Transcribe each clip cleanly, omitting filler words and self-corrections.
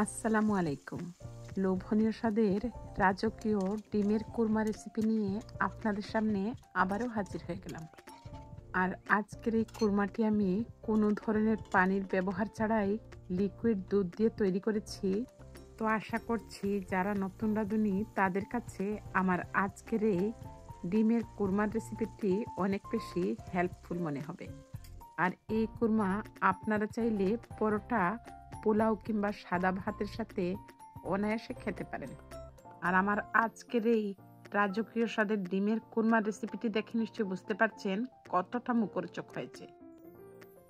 আসসালামু আলাইকুম। লোভনীয় স্বাদের রাজকীয় ডিমের কুরমা রেসিপি নিয়ে আপনাদের সামনে আবারও হাজির হয়ে গেলাম। আর আজকের এই কুরমাটি আমি কোনো ধরনের পানির ব্যবহার ছাড়াই লিকুইড দুধ দিয়ে তৈরি করেছি। তো আশা করছি যারা নতুন রাঁধুনি তাদের কাছে আমার আজকের এই ডিমের কুরমার রেসিপিটি অনেক বেশি হেল্পফুল মনে হবে। আর এই কুরমা আপনারা চাইলে পরোটা, পোলাও কিংবা সাদা ভাতের সাথে অনায়াসে খেতে পারেন। আর আমার আজকের এই রাজকীয় স্বাদের ডিমের কুরমার রেসিপিটি দেখে নিশ্চয়ই বুঝতে পারছেন কতটা মুখরোচক হয়েছে।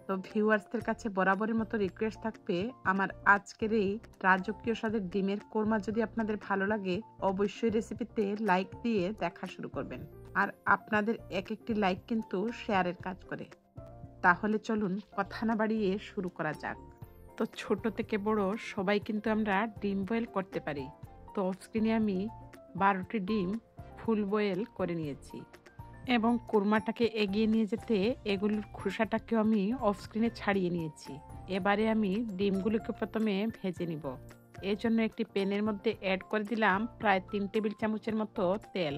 তো ভিউয়ার্সদের কাছে বরাবরের মতো রিকোয়েস্ট থাকবে, আমার আজকের এই রাজকীয় স্বাদের ডিমের কুরমা যদি আপনাদের ভালো লাগে অবশ্যই রেসিপিতে লাইক দিয়ে দেখা শুরু করবেন। আর আপনাদের এক একটি লাইক কিন্তু শেয়ারের কাজ করে। তাহলে চলুন কথা না বাড়িয়ে শুরু করা যাক। তো ছোট থেকে বড় সবাই কিন্তু আমরা ডিম বয়েল করতে পারি। তো অফস্ক্রিনে আমি 12টি ডিম ফুল বয়েল করে নিয়েছি এবং কুরমাটাকে এগিয়ে নিয়ে যেতে এগুলোর খোসাটাকেও আমি অফস্ক্রিনে ছাড়িয়ে নিয়েছি। এবারে আমি ডিমগুলোকে প্রথমে ভেজে নিব। এর জন্য একটি প্যানের মধ্যে অ্যাড করে দিলাম প্রায় 3 টেবিল চামচের মতো তেল।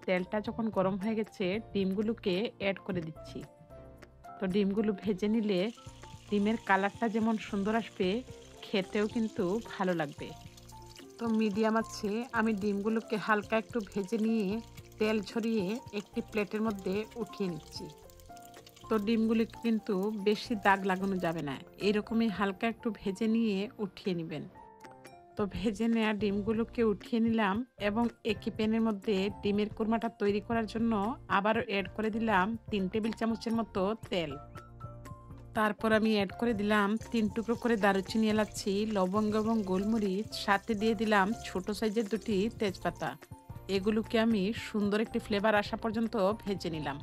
তেলটা যখন গরম হয়ে গেছে ডিমগুলোকে অ্যাড করে দিচ্ছি। তো ডিমগুলো ভেজে নিলে ডিমের কালারটা যেমন সুন্দর আসবে, খেতেও কিন্তু ভালো লাগবে। তো মিডিয়াম আছে আমি ডিমগুলোকে হালকা একটু ভেজে নিয়ে তেল ঝরিয়ে একটি প্লেটের মধ্যে উঠিয়ে নিচ্ছি। তো ডিমগুলি কিন্তু বেশি দাগ লাগানো যাবে না, এরকমই হালকা একটু ভেজে নিয়ে উঠিয়ে নেবেন। তো ভেজে নেওয়া ডিমগুলোকে উঠিয়ে নিলাম এবং একই প্যানের মধ্যে ডিমের কুরমাটা তৈরি করার জন্য আবারও অ্যাড করে দিলাম 3 টেবিল চামচের মতো তেল। তারপর আমি অ্যাড করে দিলাম 3 টুকরো করে দারুচিনি, এলাচি, লবঙ্গ এবং গোলমরিচ, সাথে দিয়ে দিলাম ছোট সাইজের 2টি তেজপাতা। এগুলোকে আমি সুন্দর একটি ফ্লেভার আসা পর্যন্ত ভেজে নিলাম।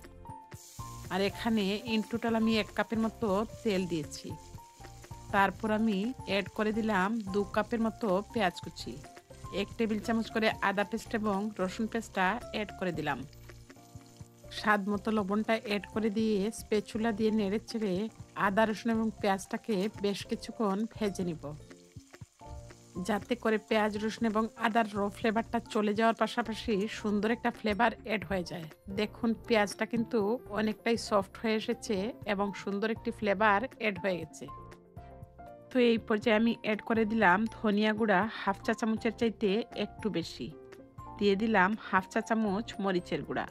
আর এখানে ইন টোটাল আমি 1 কাপের মতো তেল দিয়েছি। তারপর আমি অ্যাড করে দিলাম 2 কাপের মতো পেঁয়াজ কুচি, 1 টেবিল চামচ করে আদা পেস্ট এবং রসুন পেস্টটা অ্যাড করে দিলাম। স্বাদ মতো লবণটা অ্যাড করে দিয়ে স্প্যাচুলা দিয়ে নেড়ে চেড়ে আদা রসুন এবং পেঁয়াজটাকে বেশ কিছুক্ষণ ভেজে নিব, যাতে করে পেঁয়াজ রসুন এবং আদার র ফ্লেভারটা চলে যাওয়ার পাশাপাশি সুন্দর একটা ফ্লেভার অ্যাড হয়ে যায়। দেখুন পেঁয়াজটা কিন্তু অনেকটাই সফট হয়ে এসেছে এবং সুন্দর একটি ফ্লেভার অ্যাড হয়ে গেছে। তো এই পর্যায়ে আমি অ্যাড করে দিলাম ধনিয়া গুঁড়া হাফ চা চামচের চাইতে একটু বেশি, দিয়ে দিলাম হাফ চা চামচ মরিচের গুঁড়া।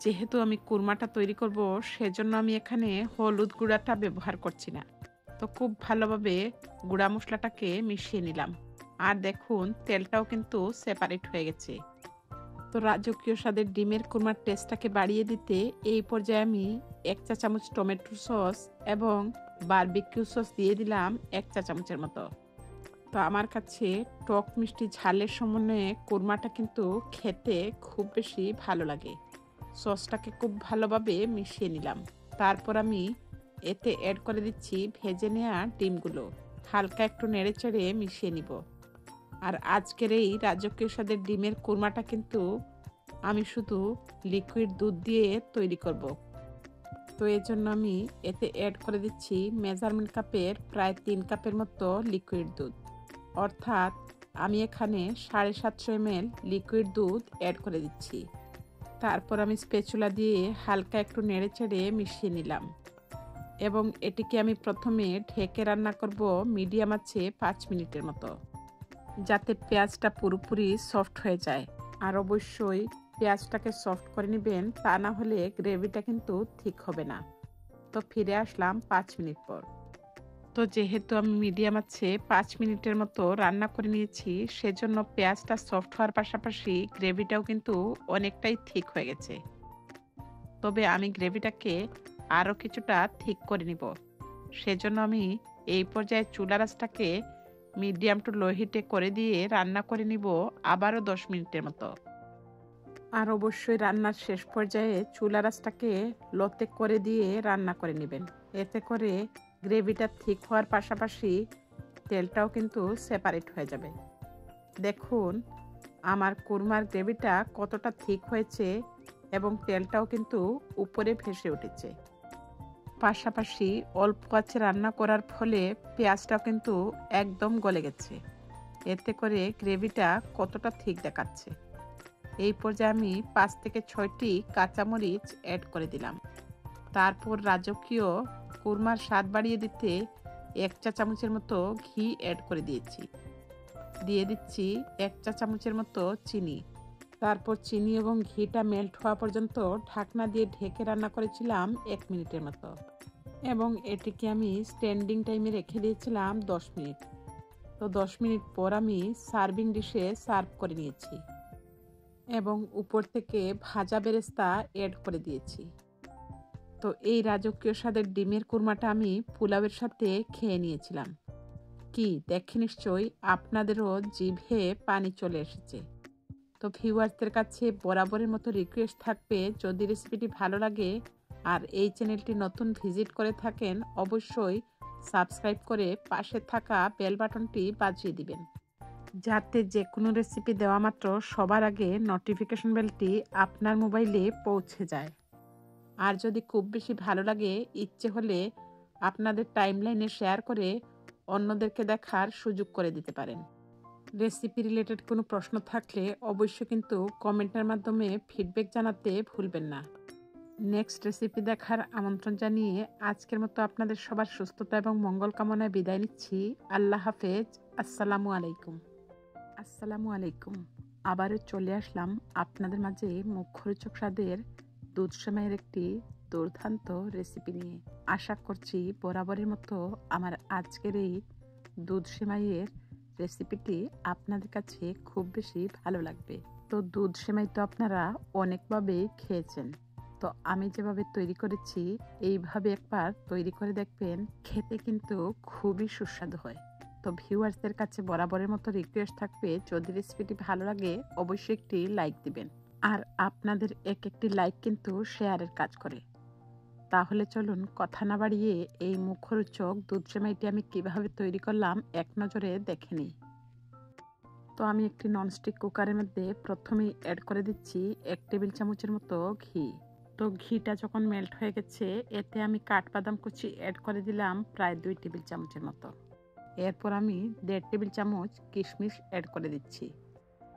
যেহেতু আমি কুরমাটা তৈরি করব সেজন্য আমি এখানে হলুদ গুঁড়াটা ব্যবহার করছি না। তো খুব ভালোভাবে গুঁড়া মশলাটাকে মিশিয়ে নিলাম। আর দেখুন তেলটাও কিন্তু সেপারেট হয়ে গেছে। তো রাজকীয় স্বাদের ডিমের কুরমার টেস্টটাকে বাড়িয়ে দিতে এই পর্যায়ে আমি 1 চা চামচ টমেটো সস এবং বারবিকিউ সস দিয়ে দিলাম 1 চা চামচের মতো। তো আমার কাছে টক মিষ্টি ঝালের সমন্বয়ে কুরমাটা কিন্তু খেতে খুব বেশি ভালো লাগে। সসটাকে খুব ভালোভাবে মিশিয়ে নিলাম। তারপর আমি এতে অ্যাড করে দিচ্ছি ভেজে নেওয়া ডিমগুলো, হালকা একটু নেড়ে চেড়ে মিশিয়ে নিব। আর আজকের এই রাজকীয় স্বাদের ডিমের কুরমাটা কিন্তু আমি শুধু লিকুইড দুধ দিয়ে তৈরি করব। তো এর জন্য আমি এতে অ্যাড করে দিচ্ছি মেজারমেন্ট কাপের প্রায় 3 কাপের মতো লিকুইড দুধ, অর্থাৎ আমি এখানে 750 ml লিকুইড দুধ অ্যাড করে দিচ্ছি। তারপর আমি স্প্যাচুলা দিয়ে হালকা একটু নেড়ে চেড়ে মিশিয়ে নিলাম এবং এটিকে আমি প্রথমে ঢেকে রান্না করব মিডিয়াম আছে 5 মিনিটের মতো, যাতে পেঁয়াজটা পুরোপুরি সফট হয়ে যায়। আর অবশ্যই পেঁয়াজটাকে সফট করে নেবেন, তা না হলে গ্রেভিটা কিন্তু ঠিক হবে না। তো ফিরে আসলাম 5 মিনিট পর। তো যেহেতু আমি মিডিয়াম আছে 5 মিনিটের মতো রান্না করে নিয়েছি, সেজন্য পেঁয়াজটা সফট হওয়ার পাশাপাশি গ্রেভিটাও কিন্তু অনেকটাই ঠিক হয়ে গেছে। তবে আমি গ্রেভিটাকে আরও কিছুটা ঠিক করে নিব, সেজন্য আমি এই পর্যায়ে চুলার আঁচটাকে মিডিয়াম টু লো হিটে করে দিয়ে রান্না করে নিব আবারও 10 মিনিটের মতো। আর অবশ্যই রান্নার শেষ পর্যায়ে চুলার আঁচটাকে লোতে করে দিয়ে রান্না করে নেবেন, এতে করে গ্রেভিটা ঠিক হওয়ার পাশাপাশি তেলটাও কিন্তু সেপারেট হয়ে যাবে। দেখুন আমার কুরমার গ্রেভিটা কতটা ঠিক হয়েছে এবং তেলটাও কিন্তু উপরে ভেসে উঠেছে। পাশাপাশি অল্প আঁচে রান্না করার ফলে পেঁয়াজটাও কিন্তু একদম গলে গেছে। এতে করে গ্রেভিটা কতটা ঠিক দেখাচ্ছে। এই পর্যায়ে আমি 5 থেকে 6টি কাঁচামরিচ অ্যাড করে দিলাম। তারপর রাজকীয় কুরমার স্বাদ বাড়িয়ে দিতে 1 চা চামচের মতো ঘি অ্যাড করে দিয়েছি। দিয়ে দিচ্ছি 1 চা চামচের মতো চিনি। তারপর চিনি এবং ঘিটা মেল্ট হওয়া পর্যন্ত ঢাকনা দিয়ে ঢেকে রান্না করেছিলাম 1 মিনিটের মতো, এবং এটিকে আমি স্ট্যান্ডিং টাইমে রেখে দিয়েছিলাম 10 মিনিট। তো 10 মিনিট পর আমি সার্ভিং ডিশে সার্ভ করে নিয়েছি এবং উপর থেকে ভাজা বেরেস্তা অ্যাড করে দিয়েছি। তো এই রাজকীয় স্বাদের ডিমের কুরমাটা আমি পোলাওয়ের সাথে খেয়ে নিয়েছিলাম। কি দেখে নিশ্চয়ই আপনাদেরও জিভে পানি চলে এসেছে। তো ভিউয়ার্সদের কাছে বরাবরের মতো রিকোয়েস্ট থাকবে, যদি রেসিপিটি ভালো লাগে আর এই চ্যানেলটি নতুন ভিজিট করে থাকেন, অবশ্যই সাবস্ক্রাইব করে পাশে থাকা বেল বাটনটি বাজিয়ে দিবেন, যাতে যে কোনো রেসিপি দেওয়া মাত্র সবার আগে নোটিফিকেশন বেলটি আপনার মোবাইলে পৌঁছে যায়। আর যদি খুব বেশি ভালো লাগে, ইচ্ছে হলে আপনাদের টাইমলাইনে শেয়ার করে অন্যদেরকে দেখার সুযোগ করে দিতে পারেন। রেসিপি রিলেটেড কোনো প্রশ্ন থাকলে অবশ্যই কিন্তু কমেন্টের মাধ্যমে ফিডব্যাক জানাতে ভুলবেন না। নেক্সট রেসিপি দেখার আমন্ত্রণ জানিয়ে আজকের মতো আপনাদের সবার সুস্থতা এবং মঙ্গল কামনায় বিদায় নিচ্ছি। আল্লাহ হাফেজ। আসসালামু আলাইকুম। আবারও চলে আসলাম আপনাদের মাঝে মুখরোচক স্বাদের দুধ সেমাইয়ের একটি দুর্দান্ত রেসিপি নিয়ে। আশা করছি বরাবরের মতো আমার আজকের এই দুধ সেমাইয়ের রেসিপিটি আপনাদের কাছে খুব বেশি ভালো লাগবে। তো দুধ সেমাই তো আপনারা অনেকভাবেই খেয়েছেন, তো আমি যেভাবে তৈরি করেছি এইভাবে একবার তৈরি করে দেখবেন, খেতে কিন্তু খুবই সুস্বাদু হয়। তো ভিউয়ার্সদের কাছে বরাবরের মতো রিকোয়েস্ট থাকবে, যদি রেসিপিটি ভালো লাগে অবশ্যই একটি লাইক দিবেন, আর আপনাদের একটি লাইক কিন্তু শেয়ারের কাজ করে। তাহলে চলুন কথা না বাড়িয়ে এই মুখরোচক দুধ সেমাইটি আমি কিভাবে তৈরি করলাম এক নজরে দেখে নিই। তো আমি একটি ননস্টিক কুকারের মধ্যে প্রথমেই অ্যাড করে দিচ্ছি 1 টেবিল চামচের মতো ঘি। তো ঘিটা যখন মেল্ট হয়ে গেছে, এতে আমি কাঠবাদাম কুচি অ্যাড করে দিলাম প্রায় 2 টেবিল চামচের মতো। এরপর আমি 1.5 টেবিল চামচ কিশমিশ অ্যাড করে দিচ্ছি,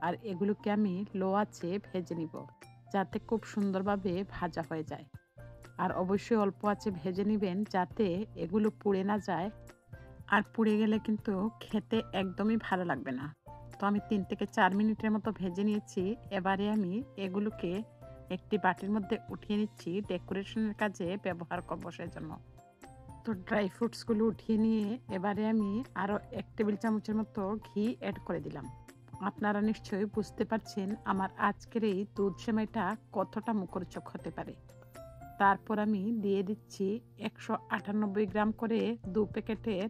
আর এগুলোকে আমি লো আঁচে ভেজে নিব, যাতে খুব সুন্দরভাবে ভাজা হয়ে যায়। আর অবশ্যই অল্প আঁচে ভেজে নেবেন, যাতে এগুলো পুড়ে না যায়, আর পুড়ে গেলে কিন্তু খেতে একদমই ভালো লাগবে না। তো আমি 3 থেকে 4 মিনিটের মতো ভেজে নিয়েছি। এবারে আমি এগুলোকে একটি বাটির মধ্যে উঠিয়ে নিচ্ছি, ডেকোরেশনের কাজে ব্যবহার করব সেজন্য। তো ড্রাই ফ্রুটসগুলো উঠিয়ে নিয়ে এবারে আমি আরও 1 টেবিল চামচের মতো ঘি অ্যাড করে দিলাম। আপনারা নিশ্চয়ই বুঝতে পারছেন আমার আজকের এই দুধ সেমাইটা কতটা মুখরোচক হতে পারে। তারপর আমি দিয়ে দিচ্ছি 198 গ্রাম করে 2 প্যাকেটের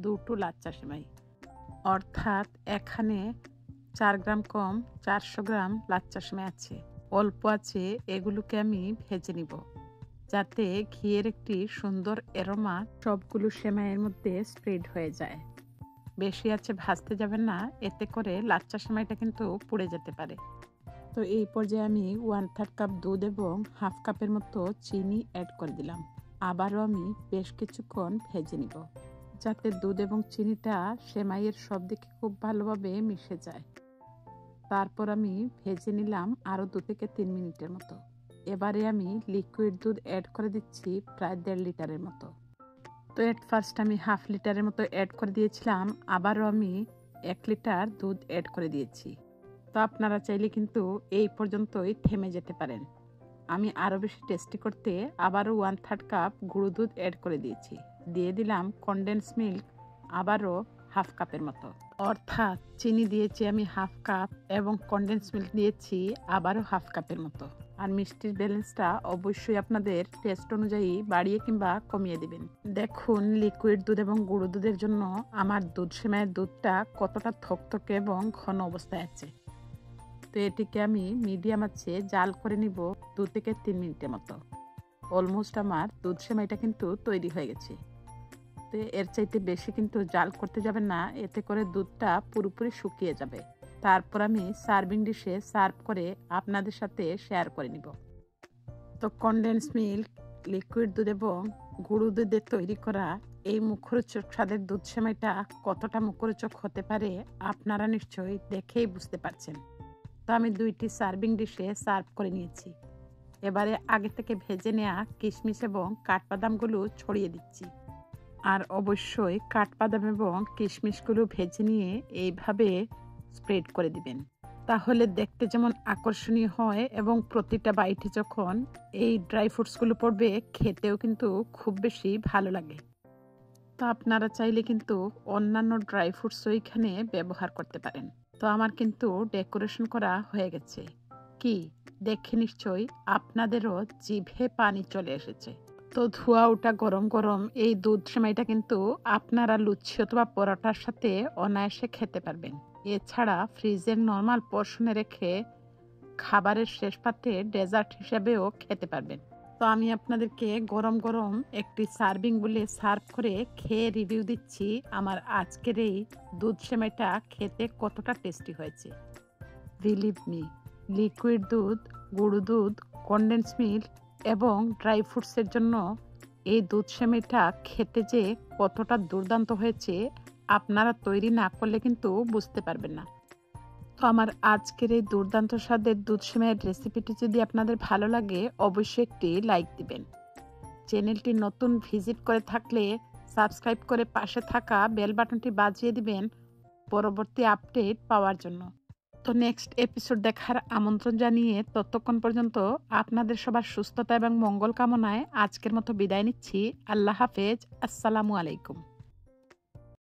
2টো লাচ্চা সেমাই, অর্থাৎ এখানে 4 গ্রাম কম 400 গ্রাম লাচ্চা সেমাই আছে। অল্প আছে এগুলোকে আমি ভেজে নিব, যাতে ঘিয়ের একটি সুন্দর অ্যারোমা সবগুলো সেমাইয়ের মধ্যে স্প্রেড হয়ে যায়। বেশি আছে ভাজতে যাবেন না, এতে করে লাচ্চা সেমাইটা কিন্তু পুড়ে যেতে পারে। তো এই পর্যায়ে আমি 1/3 কাপ দুধ এবং 1/2 কাপের মতো চিনি অ্যাড করে দিলাম। আবারও আমি বেশ কিছুক্ষণ ভেজে নিব, যাতে দুধ এবং চিনিটা সেমাইয়ের সব দিকে খুব ভালোভাবে মিশে যায়। তারপর আমি ভেজে নিলাম আরও 2 থেকে 3 মিনিটের মতো। এবারে আমি লিকুইড দুধ অ্যাড করে দিচ্ছি প্রায় 1.5 লিটারের মতো। তো এট ফার্স্ট আমি 1/2 লিটারের মতো অ্যাড করে দিয়েছিলাম, আবারও আমি 1 লিটার দুধ অ্যাড করে দিয়েছি। তো আপনারা চাইলে কিন্তু এই পর্যন্তই থেমে যেতে পারেন। আমি আরও বেশি টেস্টি করতে আবারও 1/3 কাপ গুঁড়ো দুধ অ্যাড করে দিয়েছি। দিয়ে দিলাম কনডেন্স মিল্ক আবারও 1/2 কাপের মতো, অর্থাৎ চিনি দিয়েছি আমি 1/2 কাপ এবং কনডেন্স মিল্ক দিয়েছি আবারও 1/2 কাপের মতো। আর মিষ্টির ব্যালেন্সটা অবশ্যই আপনাদের টেস্ট অনুযায়ী বাড়িয়ে কিংবা কমিয়ে দিবেন। দেখুন লিকুইড দুধ এবং গুঁড়ো দুধের জন্য আমার দুধ সেমাইয়ের দুধটা কতটা থকথকে এবং ঘন অবস্থায় আছে। তো এটিকে আমি মিডিয়াম আঁচে জাল করে নিব 2 থেকে 3 মিনিটের মতো। অলমোস্ট আমার দুধ সেমাইটা কিন্তু তৈরি হয়ে গেছে। তো এর চাইতে বেশি কিন্তু জাল করতে যাবেন না, এতে করে দুধটা পুরোপুরি শুকিয়ে যাবে। তারপর আমি সার্ভিং ডিশে সার্ভ করে আপনাদের সাথে শেয়ার করে নিব। তো কনডেন্স মিল্ক, লিকুইড দুধ এবং গুঁড়ো দুধে তৈরি করা এই মুখরোচক স্বাদের দুধ সেমাইটা কতটা মুখরোচক হতে পারে আপনারা নিশ্চয়ই দেখেই বুঝতে পারছেন। তো আমি 2টি সার্ভিং ডিশে সার্ভ করে নিয়েছি। এবারে আগে থেকে ভেজে নেওয়া কিশমিশ এবং কাঠবাদামগুলো ছড়িয়ে দিচ্ছি। আর অবশ্যই কাঠবাদাম এবং কিশমিশগুলো ভেজে নিয়ে এইভাবে স্প্রেড করে দিবেন। তাহলে দেখতে যেমন আকর্ষণীয় হয় এবং প্রতিটা বাইটে যখন এই ড্রাই ফ্রুটসগুলো পড়বে খেতেও কিন্তু খুব বেশি ভালো লাগে। তো আপনারা চাইলে কিন্তু অন্যান্য ড্রাই ফ্রুটসও এখানে ব্যবহার করতে পারেন। তো আমার কিন্তু ডেকোরেশন করা হয়ে গেছে। কি দেখে নিশ্চয়ই আপনাদেরও জিভে পানি চলে এসেছে। তো ধোয়া ওটা গরম গরম এই দুধ সেমাইটা কিন্তু আপনারা লুচি অথবা পরোটার সাথে অনায়াসে খেতে পারবেন। এছাড়া ফ্রিজের নর্মাল পোর্শনে রেখে খাবারের শেষ পাতে ডেজার্ট হিসেবেও খেতে পারবেন। তো আমি আপনাদেরকে গরম গরম একটি সার্ভিং বলে সার্ভ করে খেয়ে রিভিউ দিচ্ছি আমার আজকের এই দুধ সেমাইটা খেতে কতটা টেস্টি হয়েছে। বিলিভ মি, লিকুইড দুধ, গুঁড়ো দুধ, কনডেন্স মিল্ক এবং ড্রাই ফ্রুটসের জন্য এই দুধ সেমাইটা খেতে যে কতটা দুর্দান্ত হয়েছে আপনারা তৈরি না করলে কিন্তু বুঝতে পারবেন না। তো আমার আজকের এই দুর্দান্ত স্বাদের দুধ সেমাইয়ের রেসিপিটি যদি আপনাদের ভালো লাগে অবশ্যই একটি লাইক দিবেন। চ্যানেলটি নতুন ভিজিট করে থাকলে সাবস্ক্রাইব করে পাশে থাকা বেল বাটনটি বাজিয়ে দিবেন পরবর্তী আপডেট পাওয়ার জন্য। তো নেক্সট এপিসোড দেখার আমন্ত্রণ জানিয়ে ততক্ষণ পর্যন্ত আপনাদের সবার সুস্থতা এবং মঙ্গল কামনায় আজকের মতো বিদায় নিচ্ছি। আল্লাহ হাফেজ। আসসালামু আলাইকুম।